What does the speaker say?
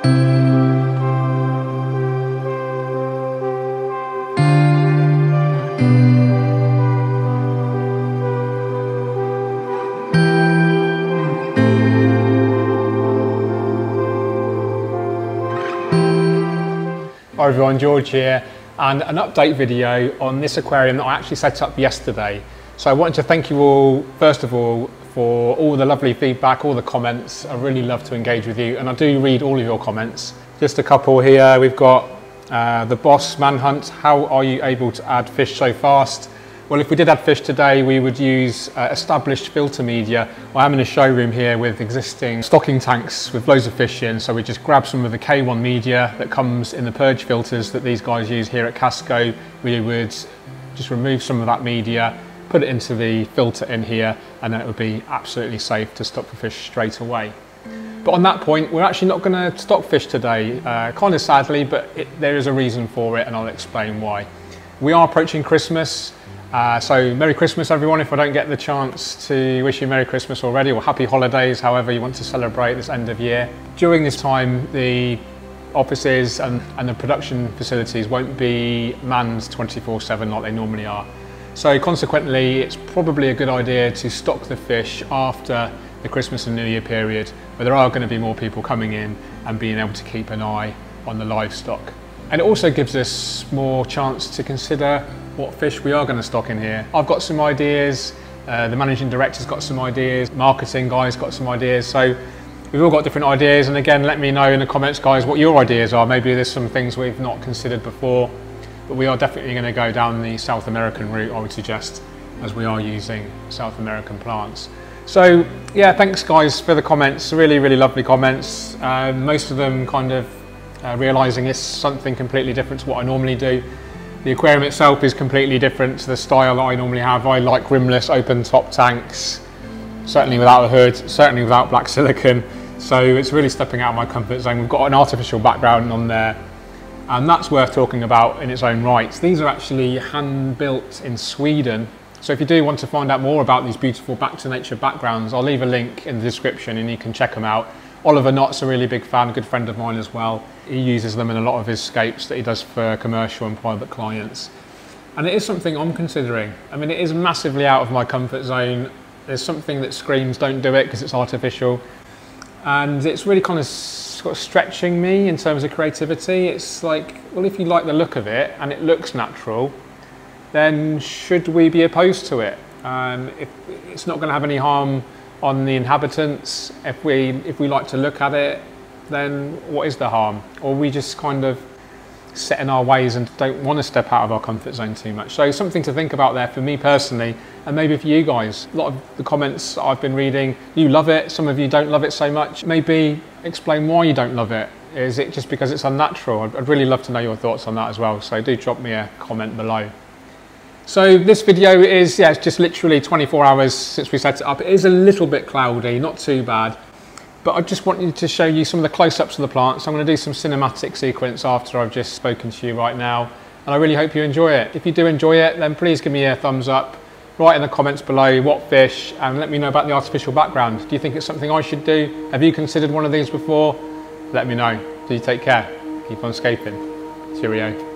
Hi everyone, George here, and an update video on this aquarium that I actually set up yesterday. So I wanted to thank you all, first of all, for all the lovely feedback, all the comments. I really love to engage with you, and I do read all of your comments. Just a couple here. We've got the Boss Manhunt. How are you able to add fish so fast? Well, if we did add fish today, we would use established filter media. I am in a showroom here with existing stocking tanks with loads of fish in, so we just grab some of the K1 media that comes in the purge filters that these guys use here at Casco. We would just remove some of that media, put it into the filter in here, and then it would be absolutely safe to stock the fish straight away. But on that point, we're actually not going to stock fish today, kind of sadly, but there is a reason for it, and I'll explain why. We are approaching Christmas. So Merry Christmas everyone, if I don't get the chance to wish you Merry Christmas already, or Happy Holidays, however you want to celebrate this end of year. During this time, the offices and the production facilities won't be manned 24/7 like they normally are. So consequently, it's probably a good idea to stock the fish after the Christmas and New Year period, where there are going to be more people coming in and being able to keep an eye on the livestock. And it also gives us more chance to consider what fish we are going to stock in here. I've got some ideas, the managing director's got some ideas, marketing guy's got some ideas, so we've all got different ideas. And again, let me know in the comments, guys, what your ideas are. Maybe there's some things we've not considered before, but we are definitely going to go down the South American route, I would suggest, as we are using South American plants. So yeah, thanks guys for the comments, really, really lovely comments. Most of them kind of realising it's something completely different to what I normally do. The aquarium itself is completely different to the style that I normally have. I like rimless open top tanks, certainly without a hood, certainly without black silicone. So it's really stepping out of my comfort zone. We've got an artificial background on there, and that's worth talking about in its own right. These are actually hand built in Sweden. So if you do want to find out more about these beautiful back to nature backgrounds, I'll leave a link in the description and you can check them out. Oliver Knott's a really big fan, a good friend of mine as well. He uses them in a lot of his scapes that he does for commercial and private clients. And it is something I'm considering. I mean, it is massively out of my comfort zone. There's something that screams don't do it because it's artificial. And it's really kind of sort of stretching me in terms of creativity. It's like, well, if you like the look of it and it looks natural, then should we be opposed to it? If it's not going to have any harm on the inhabitants, if we like to look at it, then what is the harm? Or we just kind of set in our ways and don't want to step out of our comfort zone too much. So something to think about there for me personally, and maybe for you guys. A lot of the comments I've been reading, you love it, some of you don't love it so much. Maybe explain why you don't love it. Is it just because it's unnatural? I'd really love to know your thoughts on that as well, so do drop me a comment below. So this video is, yeah, it's just literally 24 hours since we set it up. It is a little bit cloudy, not too bad, but I just wanted to show you some of the close-ups of the plants. I'm going to do some cinematic sequence after I've just spoken to you right now, and I really hope you enjoy it. If you do enjoy it, then please give me a thumbs up, write in the comments below what fish, and let me know about the artificial background. Do you think it's something I should do? Have you considered one of these before? Let me know. Do you take care? Keep on scaping. Cheerio.